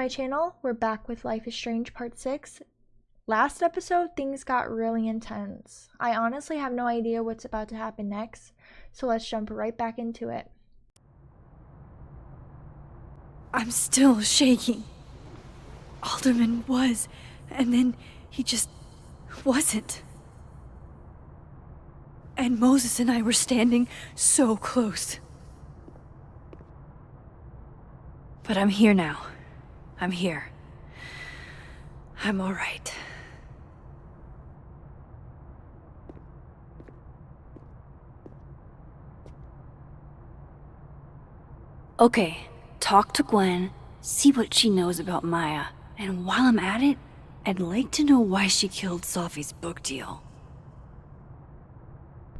my channel. We're back with Life is Strange Part 6. Last episode, things got really intense. I honestly have no idea what's about to happen next, so let's jump right back into it. I'm still shaking. Alderman was, and then he just wasn't. And Moses and I were standing so close. But I'm here now. I'm here. I'm all right. Okay, talk to Gwen, see what she knows about Maya, and while I'm at it, I'd like to know why she killed Sophie's book deal.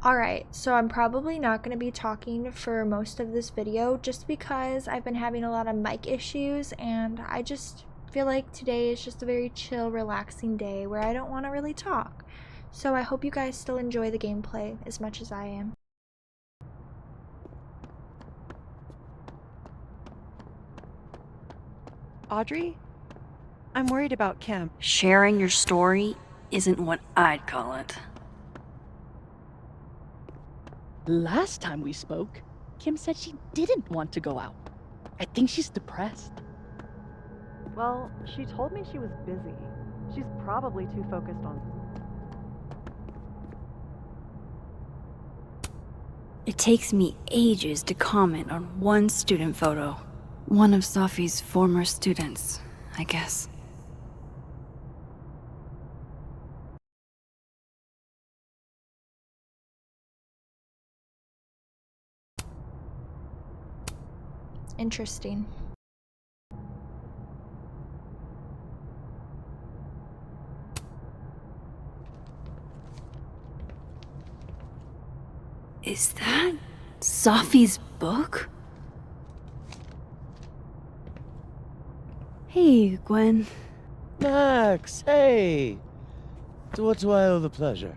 Alright, so I'm probably not going to be talking for most of this video just because I've been having a lot of mic issues, and I just feel like today is just a very chill, relaxing day where I don't want to really talk. So I hope you guys still enjoy the gameplay as much as I am. Audrey? I'm worried about Kim. Sharing your story isn't what I'd call it. Last time we spoke, Kim said she didn't want to go out. I think she's depressed. Well, she told me she was busy. She's probably too focused on... It takes me ages to comment on one student photo. One of Sophie's former students, I guess. Interesting. Is that Sophie's book? Hey, Gwen. Max, hey! To what do I owe the pleasure?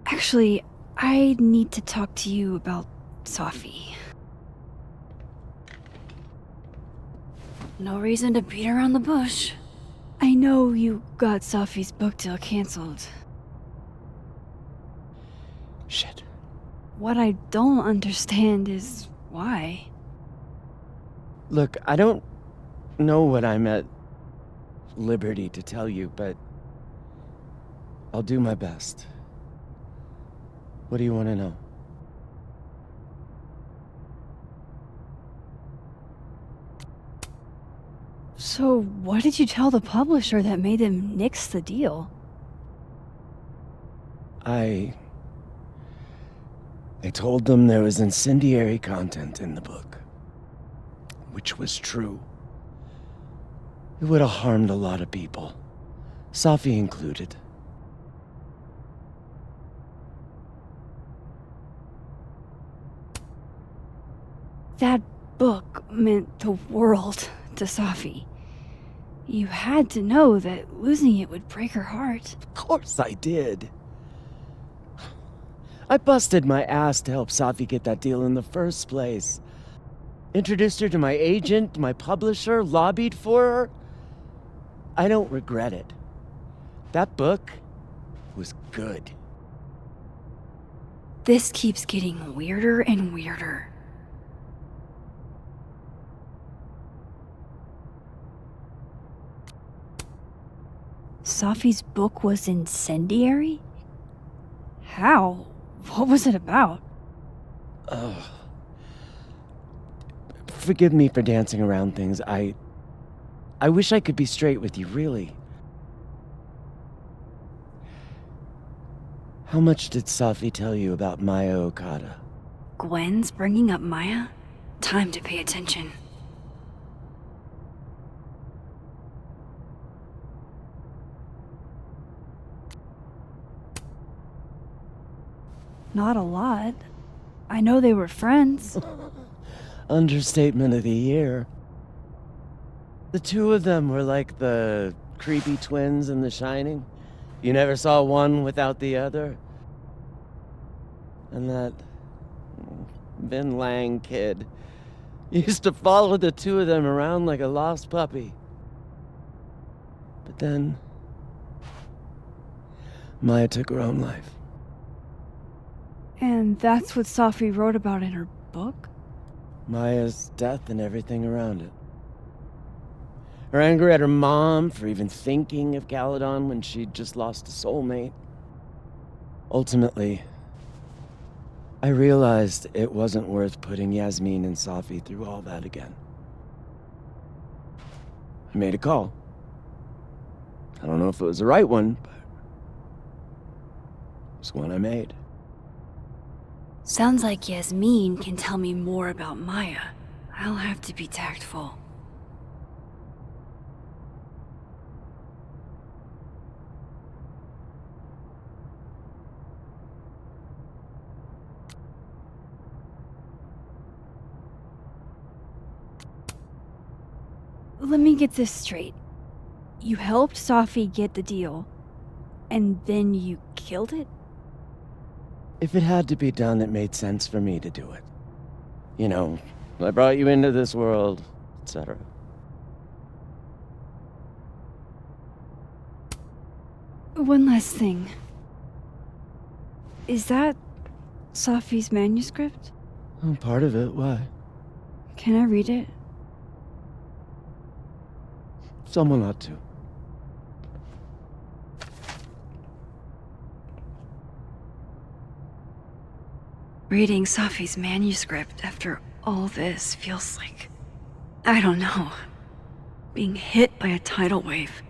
Actually, I need to talk to you about Sophie. No reason to beat around the bush. I know you got Sophie's book deal canceled. Shit. What I don't understand is why. Look, I don't know what I'm at liberty to tell you, but I'll do my best. What do you want to know? So, what did you tell the publisher that made them nix the deal? I told them there was incendiary content in the book, which was true. It would have harmed a lot of people, Sophie included. That book meant the world to Sophie. You had to know that losing it would break her heart. Of course I did. I busted my ass to help Sophie get that deal in the first place. Introduced her to my agent, my publisher, lobbied for her. I don't regret it. That book was good. This keeps getting weirder and weirder. Sophie's book was incendiary? How? What was it about? Ugh. Forgive me for dancing around things. I wish I could be straight with you, really. How much did Sophie tell you about Maya Okada? Gwen's bringing up Maya? Time to pay attention. Not a lot. I know they were friends. Understatement of the year. The two of them were like the creepy twins in The Shining. You never saw one without the other. And that Vin Lang kid used to follow the two of them around like a lost puppy. But then, Maya took her own life. And that's what Safi wrote about in her book? Maya's death and everything around it. Her anger at her mom for even thinking of Caledon when she'd just lost a soulmate. Ultimately, I realized it wasn't worth putting Yasmin and Safi through all that again. I made a call. I don't know if it was the right one, but it was one I made. Sounds like Yasmin can tell me more about Maya. I'll have to be tactful. Let me get this straight. You helped Safi get the deal, and then you killed it? If it had to be done, it made sense for me to do it. You know, I brought you into this world, etc. One last thing. Is that Safi's manuscript? Oh, part of it, why? Can I read it? Someone ought to. Reading Safi's manuscript after all this feels like, I don't know, being hit by a tidal wave.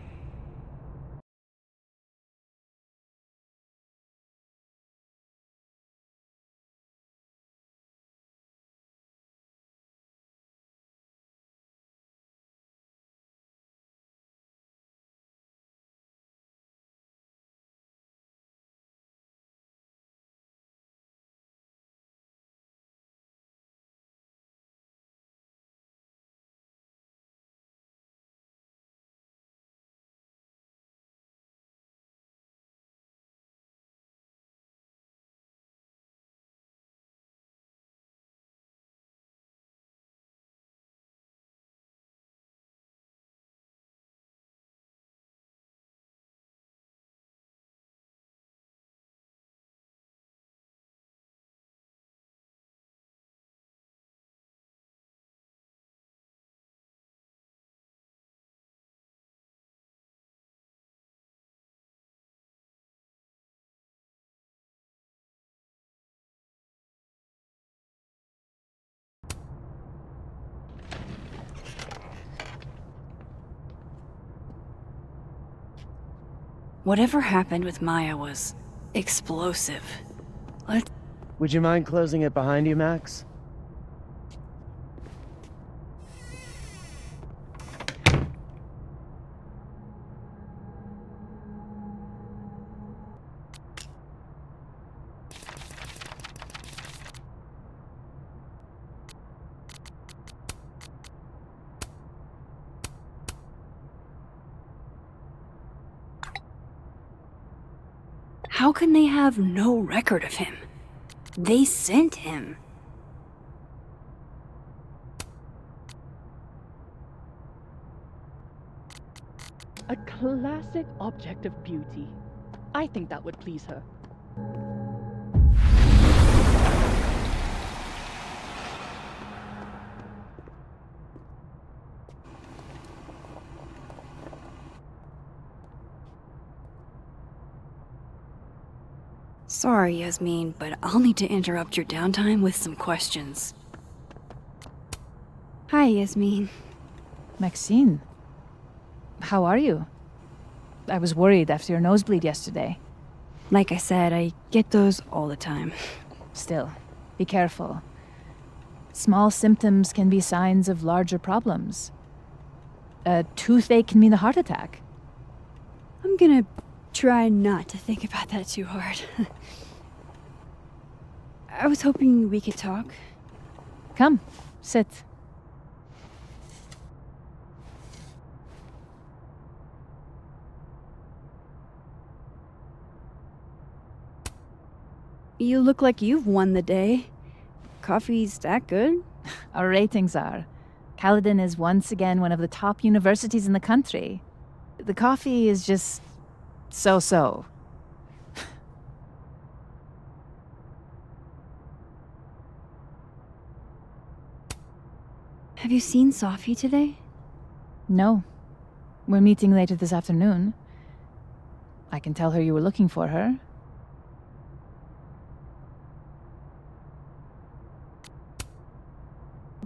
Whatever happened with Maya was explosive. Would you mind closing it behind you, Max? How can they have no record of him? They sent him. A classic object of beauty. I think that would please her. Sorry, Yasmin, but I'll need to interrupt your downtime with some questions. Hi, Yasmin. Maxine, how are you? I was worried after your nosebleed yesterday. Like I said, I get those all the time. Still, be careful. Small symptoms can be signs of larger problems. A toothache can mean a heart attack. I'm gonna try not to think about that too hard. I was hoping we could talk. Come, sit. You look like you've won the day. Coffee's that good? Our ratings are. Caledon is once again one of the top universities in the country. The coffee is just so-so. Have you seen Sophie today? No. We're meeting later this afternoon. I can tell her you were looking for her.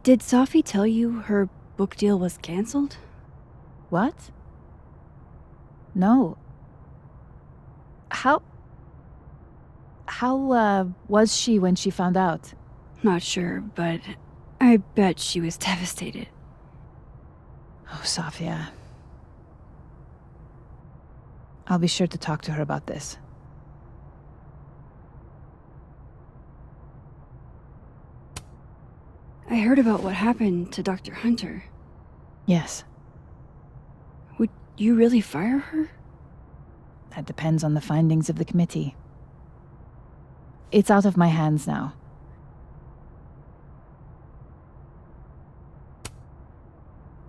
Did Sophie tell you her book deal was canceled? What? No. How was she when she found out? Not sure, but I bet she was devastated. Oh, Safia. I'll be sure to talk to her about this. I heard about what happened to Dr. Hunter. Yes, Would you really fire her? that depends on the findings of the committee. It's out of my hands now.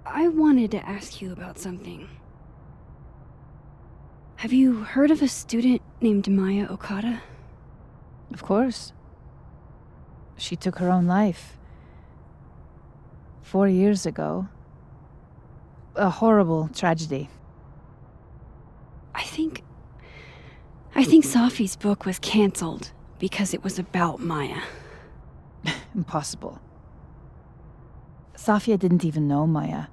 I wanted to ask you about something. Have you heard of a student named Maya Okada? Of course. She took her own life. 4 years ago. A horrible tragedy. I think Sophie's book was canceled because it was about Maya. Impossible. Safia didn't even know Maya.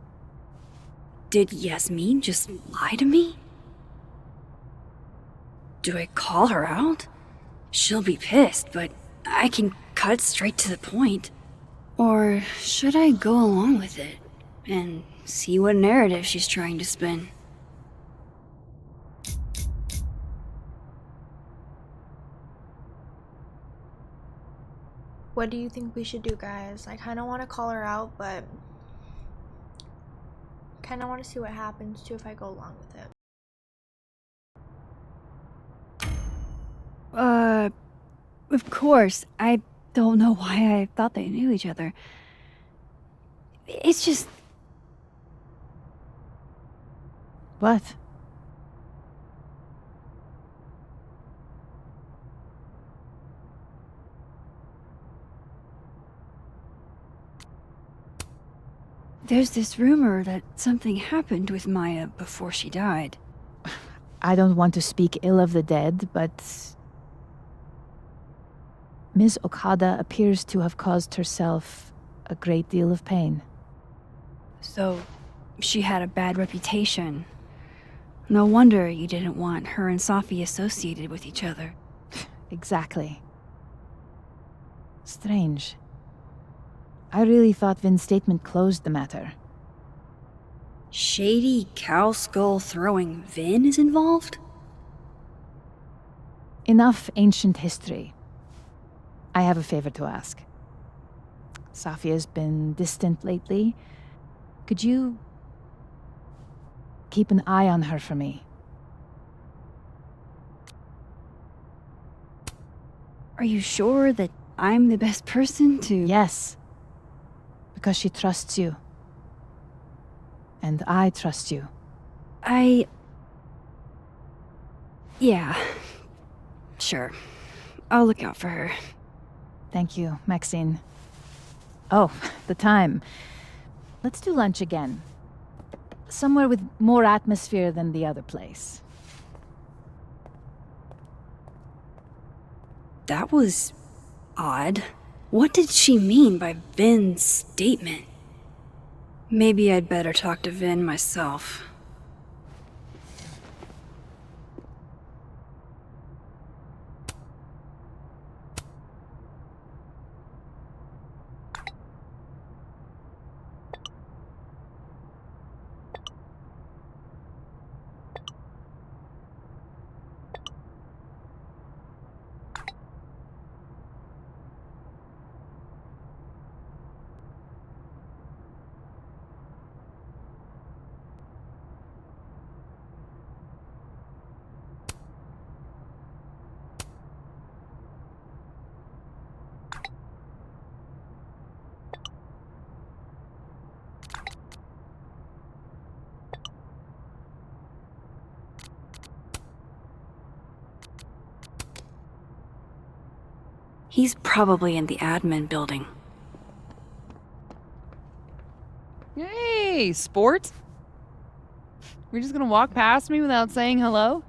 Did Yasmin just lie to me? Do I call her out? She'll be pissed, but I can cut straight to the point. Or should I go along with it and see what narrative she's trying to spin? What do you think we should do, guys? I kind of want to call her out, but kind of want to see what happens too if I go along with it. Of course. I don't know why I thought they knew each other. It's just... What? There's this rumor that something happened with Maya before she died. I don't want to speak ill of the dead, but Ms. Okada appears to have caused herself a great deal of pain. So, she had a bad reputation. No wonder you didn't want her and Sophie associated with each other. Exactly. Strange. I really thought Vin's statement closed the matter. Shady cow skull throwing Vin is involved? Enough ancient history. I have a favor to ask. Safia's been distant lately. Could you keep an eye on her for me? Are you sure that I'm the best person to... Yes. Because she trusts you. And I trust you. Yeah. Sure. I'll look out for her. Thank you, Maxine. Oh, the time. Let's do lunch again. Somewhere with more atmosphere than the other place. That was... odd. What did she mean by Vin's statement? Maybe I'd better talk to Vin myself. He's probably in the admin building. Hey, sport. You're just gonna walk past me without saying hello?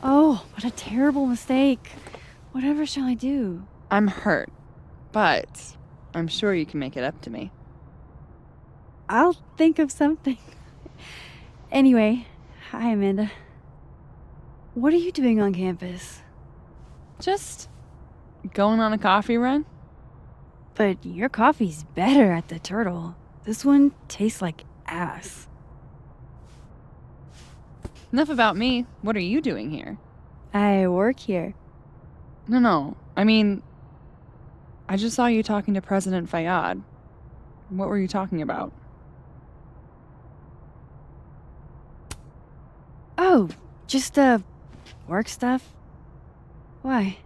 Oh, what a terrible mistake. Whatever shall I do? I'm hurt, but I'm sure you can make it up to me. I'll think of something. Anyway, hi, Amanda. What are you doing on campus? Just going on a coffee run? But your coffee's better at the Turtle. This one tastes like ass. Enough about me. What are you doing here? I work here. No. I mean, I just saw you talking to President Fayyad. What were you talking about? Oh, just, work stuff. Why?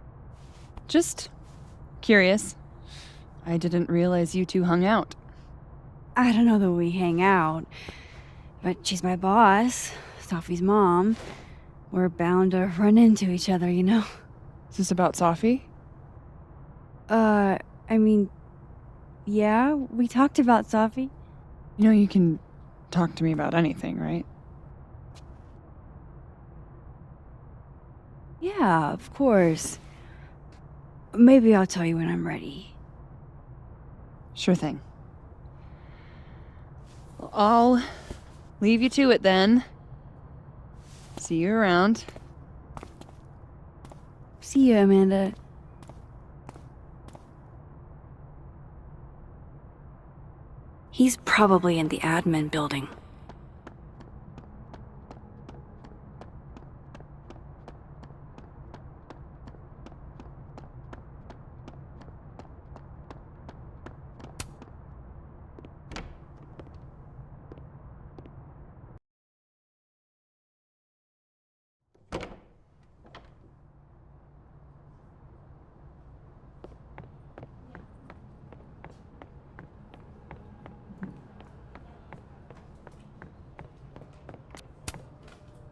Just curious. I didn't realize you two hung out. I don't know that we hang out, but she's my boss, Sophie's mom. We're bound to run into each other, you know? Is this about Safi? I mean, yeah, we talked about Sophie. You know you can talk to me about anything, right? Yeah, of course. Maybe I'll tell you when I'm ready. Sure thing. Well, I'll leave you to it then. See you around. See you, Amanda. He's probably in the admin building.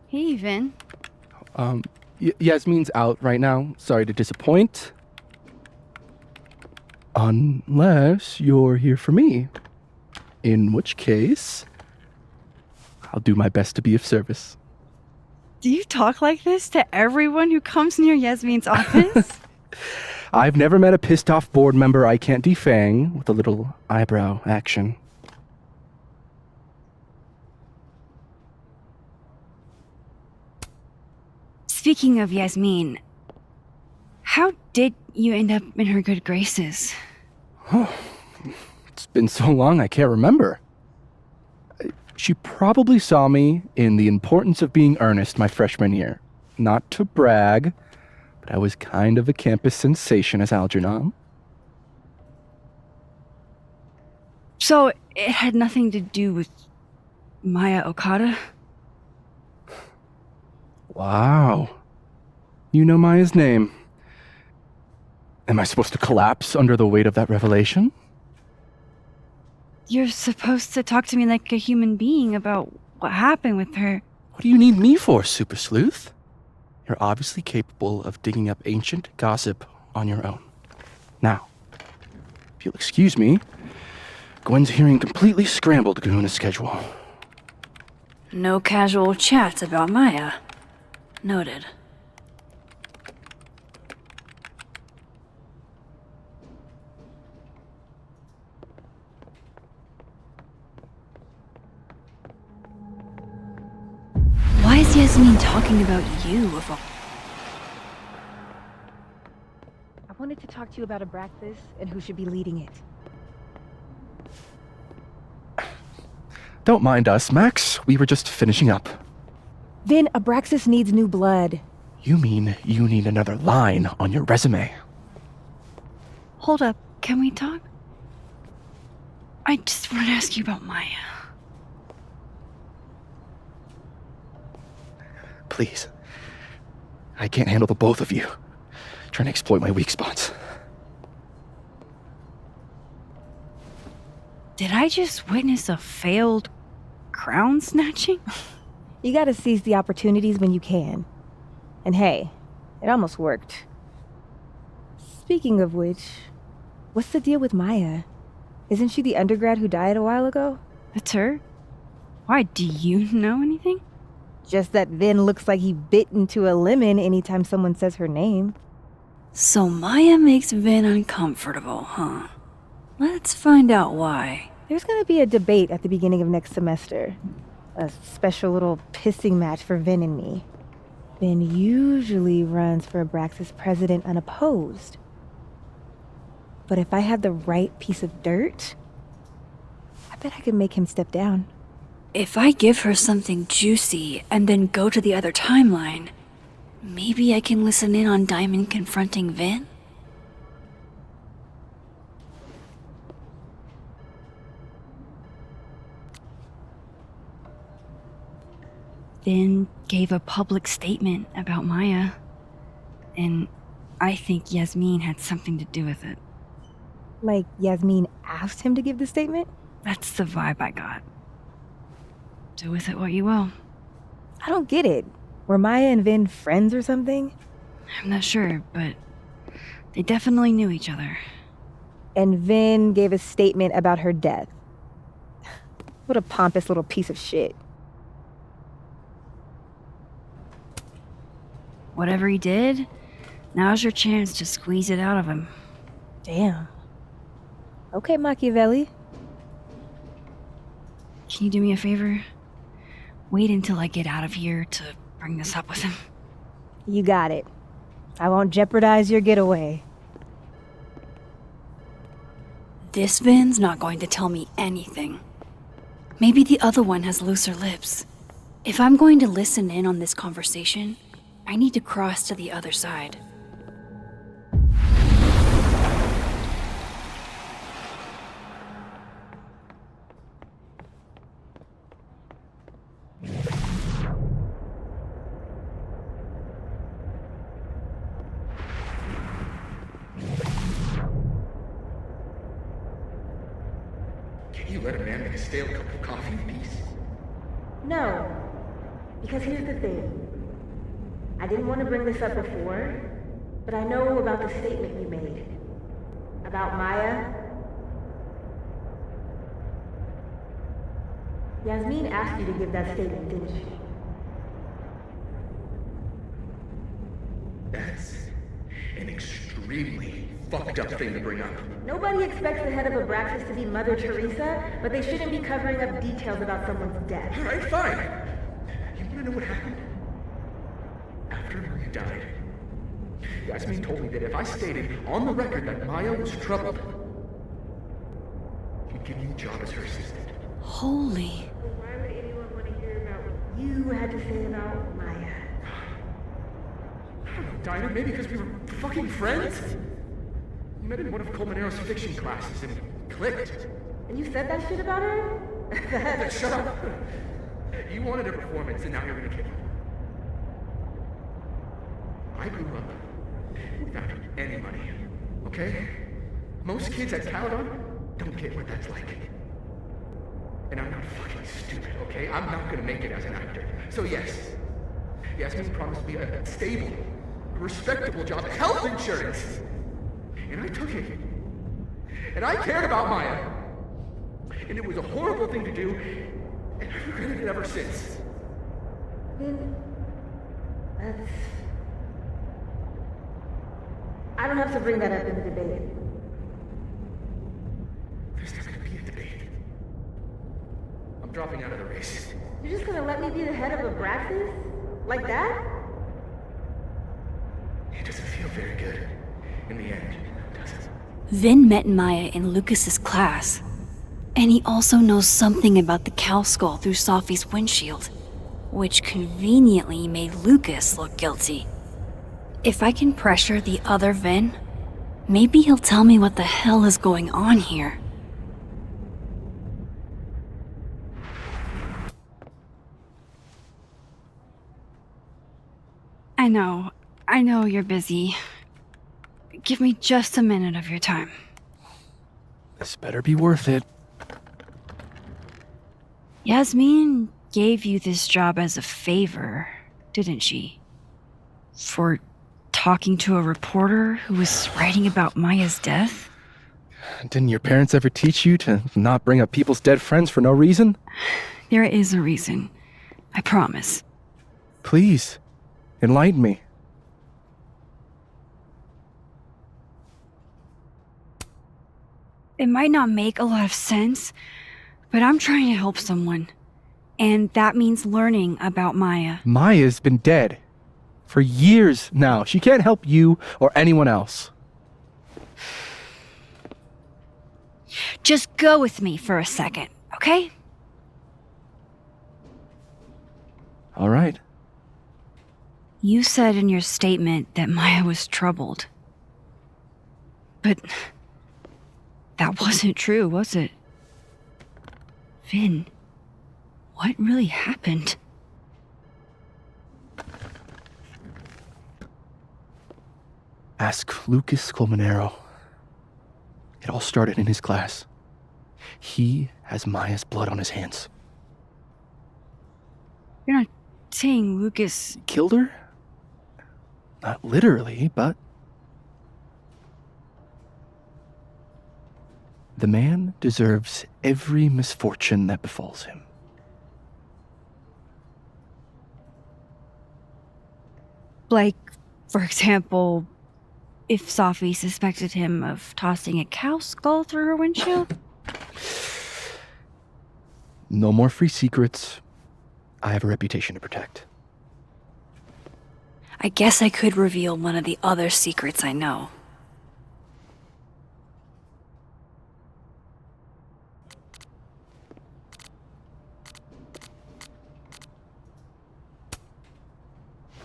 Hey, Vin. Yasmin's out right now. Sorry to disappoint. Unless you're here for me. In which case, I'll do my best to be of service. Do you talk like this to everyone who comes near Yasmin's office? I've never met a pissed off board member I can't defang with a little eyebrow action. Speaking of Yasmin, how did you end up in her good graces? It's been so long I can't remember. She probably saw me in The Importance of Being Earnest my freshman year. Not to brag, but I was kind of a campus sensation as Algernon. So it had nothing to do with Maya Okada? Wow. You know Maya's name. Am I supposed to collapse under the weight of that revelation? You're supposed to talk to me like a human being about what happened with her. What do you need me for, Super Sleuth? You're obviously capable of digging up ancient gossip on your own. Now, if you'll excuse me, Gwen's hearing completely scrambled Kahuna schedule. No casual chats about Maya. Noted. Why is Yasmin talking about you of all... I wanted to talk to you about Abraxas and who should be leading it. Don't mind us, Max. We were just finishing up. Vin, Abraxas needs new blood. You mean you need another line on your resume? Hold up, can we talk? I just want to ask you about Maya. Please. I can't handle the both of you. Trying to exploit my weak spots. Did I just witness a failed crown snatching? You gotta seize the opportunities when you can. And hey, It almost worked. Speaking of which, what's the deal with Maya? Isn't she the undergrad who died a while ago? That's her? Why, do you know anything? Just that Vin looks like he bit into a lemon anytime someone says her name. So Maya makes Vin uncomfortable, huh? Let's find out why. There's gonna be a debate at the beginning of next semester. A special little pissing match for Vin and me. Vin usually runs for Abraxas president unopposed. But if I had the right piece of dirt, I bet I could make him step down. If I give her something juicy and then go to the other timeline, maybe I can listen in on Diamond confronting Vin? Vin gave a public statement about Maya, and I think Yasmin had something to do with it. Like Yasmin asked him to give the statement? That's the vibe I got. Do with it what you will. I don't get it. Were Maya and Vin friends or something? I'm not sure, but they definitely knew each other. And Vin gave a statement about her death. What a pompous little piece of shit. Whatever he did, now's your chance to squeeze it out of him. Damn. Okay, Machiavelli. Can you do me a favor? Wait until I get out of here to bring this up with him. You got it. I won't jeopardize your getaway. This Vin's not going to tell me anything. Maybe the other one has looser lips. If I'm going to listen in on this conversation, I need to cross to the other side. Can you let a man make a stale cup of coffee in peace? No. Because here's the thing. I didn't want to bring this up before, but I know about the statement you made. About Maya. Yasmin asked you to give that statement, didn't she? That's an extremely fucked up thing to bring up. Nobody expects the head of Abraxas to be Mother Teresa, but they shouldn't be covering up details about someone's death. Alright, fine. You wanna know what happened? After Maria died, Yasmin told me that if I stated on the record that Maya was troubled, he'd give me a job as her assistant. Holy. Why would anyone want to hear about what you had to say about Maya? I don't know, Dinah, maybe because we were fucking friends? We met in one of Colmenaro's fiction classes and clicked. And you said that shit about her? Shut up! You wanted a performance and now you're gonna kick it. I grew up without any money, okay? Most kids at Caledon don't get what that's like. And I'm not fucking stupid, okay? I'm not gonna make it as an actor. So yes, Yasmin promised me a stable, respectable job, health insurance. And I took it. And I cared about Maya. And it was a horrible thing to do, and I've regretted it ever since. That's... I don't have to bring that up in the debate. There's not gonna be a debate. I'm dropping out of the race. You're just gonna let me be the head of Abraxas? Like that? It doesn't feel very good in the end, does it? Vin met Maya in Lucas's class, and he also knows something about the cow skull through Sophie's windshield, which conveniently made Lucas look guilty. If I can pressure the other Vin, maybe he'll tell me what the hell is going on here. I know you're busy. Give me just a minute of your time. This better be worth it. Yasmin gave you this job as a favor, didn't she? For talking to a reporter who was writing about Maya's death? Didn't your parents ever teach you to not bring up people's dead friends for no reason? There is a reason. I promise. Please, enlighten me. It might not make a lot of sense, but I'm trying to help someone. And that means learning about Maya. Maya's been dead for years now. She can't help you or anyone else. Just go with me for a second, okay? All right. You said in your statement that Maya was troubled. But that wasn't true, was it? Vin, what really happened? Ask Lucas Colmenero. It all started in his class. He has Maya's blood on his hands. You're not saying Lucas Killed her? Not literally, but... The man deserves every misfortune that befalls him. Like, for example, if Safi suspected him of tossing a cow skull through her windshield? No more free secrets. I have a reputation to protect. I guess I could reveal one of the other secrets I know.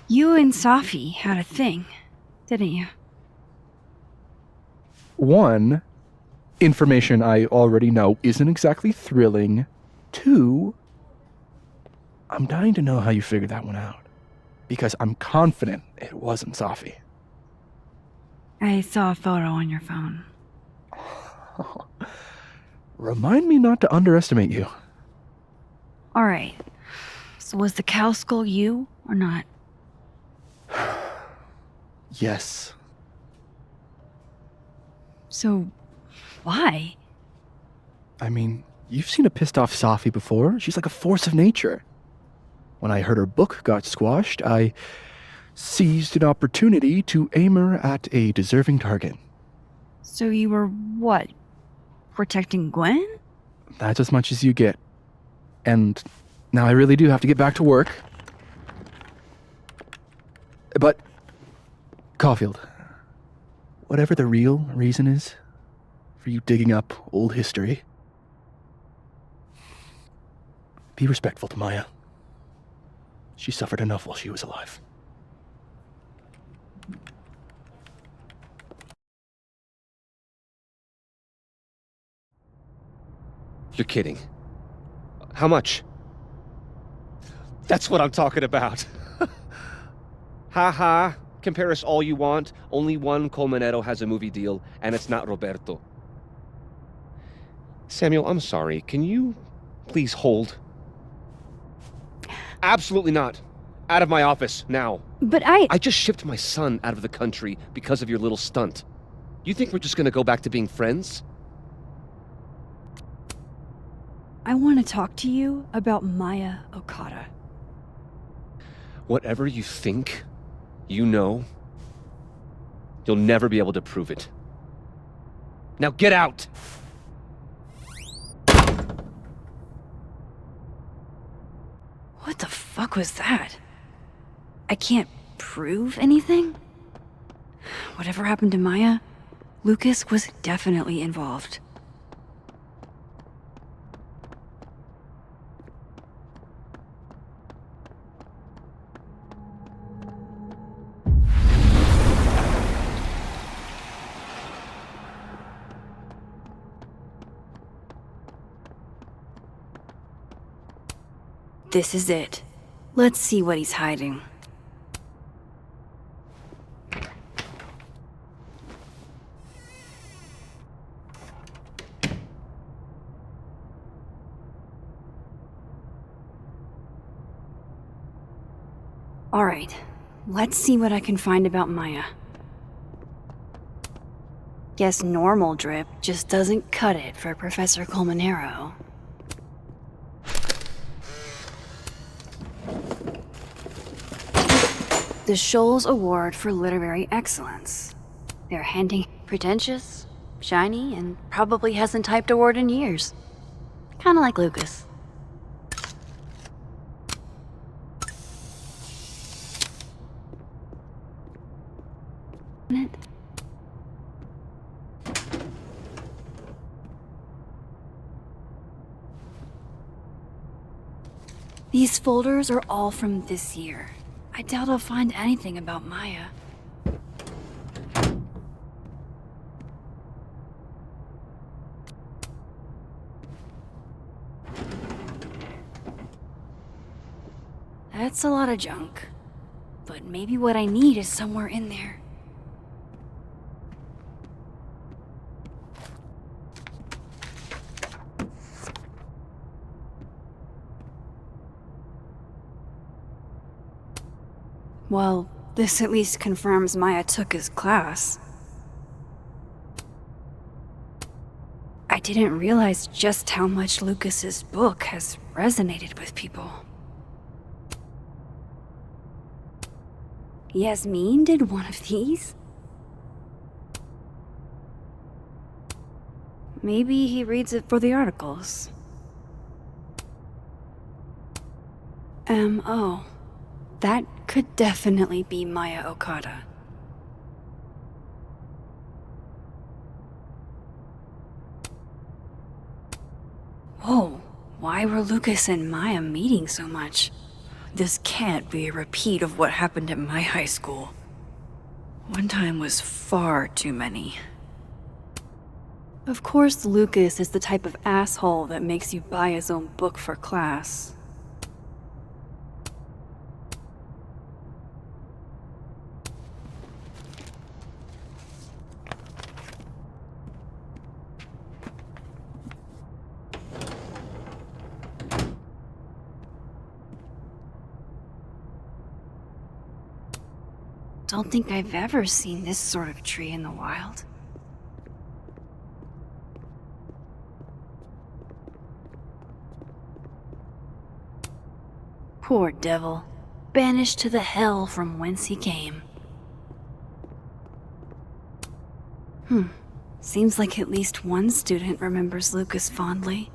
You and Safi had a thing, didn't you? One, information I already know isn't exactly thrilling. Two, I'm dying to know how you figured that one out. Because I'm confident it wasn't Safi. I saw a photo on your phone. Remind me not to underestimate you. Alright. So was the cow skull you, or not? Yes. So, why? I mean, you've seen a pissed off Safi before. She's like a force of nature. When I heard her book got squashed, I seized an opportunity to aim her at a deserving target. So you were, what, protecting Gwen? That's as much as you get. And now I really do have to get back to work. But, Caulfield, whatever the real reason is for you digging up old history, be respectful to Maya. She suffered enough while she was alive. You're kidding. How much? That's what I'm talking about. Ha ha. Compare us all you want. Only one Colmenero has a movie deal, and it's not Roberto. Samuel, I'm sorry. Can you please hold? Absolutely not. Out of my office, now. But I just shipped my son out of the country because of your little stunt. You think we're just gonna go back to being friends? I want to talk to you about Maya Okada. Whatever you think, you know, you'll never be able to prove it. Now get out! What the fuck was that? I can't prove anything? Whatever happened to Maya, Lucas was definitely involved. This is it. Let's see what he's hiding. All right, Let's see what I can find about Maya. Guess normal drip just doesn't cut it for Professor Colmenero. The Scholes Award for Literary Excellence. They're handing pretentious, shiny, and probably hasn't typed a word in years. Kinda like Lucas. These folders are all from this year. I doubt I'll find anything about Maya. That's a lot of junk. But maybe what I need is somewhere in there. Well, this at least confirms Maya took his class. I didn't realize just how much Lucas's book has resonated with people. Yasmin did one of these? Maybe he reads it for the articles. M.O. That could definitely be Maya Okada. Whoa, why were Lucas and Maya meeting so much? This can't be a repeat of what happened at my high school. One time was far too many. Of course, Lucas is the type of asshole that makes you buy his own book for class. Don't think I've ever seen this sort of tree in the wild. Poor devil, banished to the hell from whence he came. Seems like at least one student remembers Lucas fondly.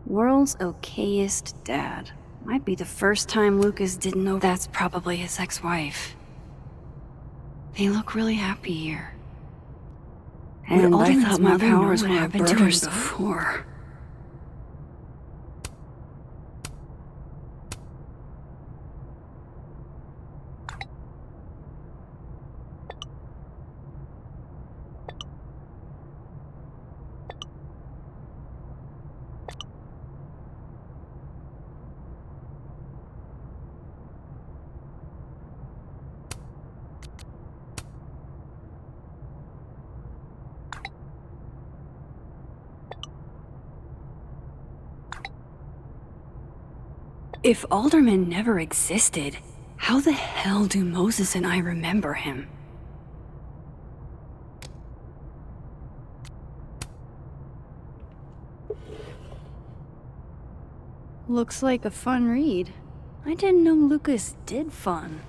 World's okayest dad. Might be the first time Lucas didn't know that's probably his ex-wife. They look really happy here. And I thought my powers would happen to her before. If Alderman never existed, how the hell do Moses and I remember him? Looks like a fun read. I didn't know Lucas did fun.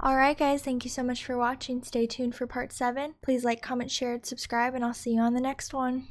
Alright guys, thank you so much for watching. Stay tuned for part 7. Please like, comment, share, and subscribe, and I'll see you on the next one.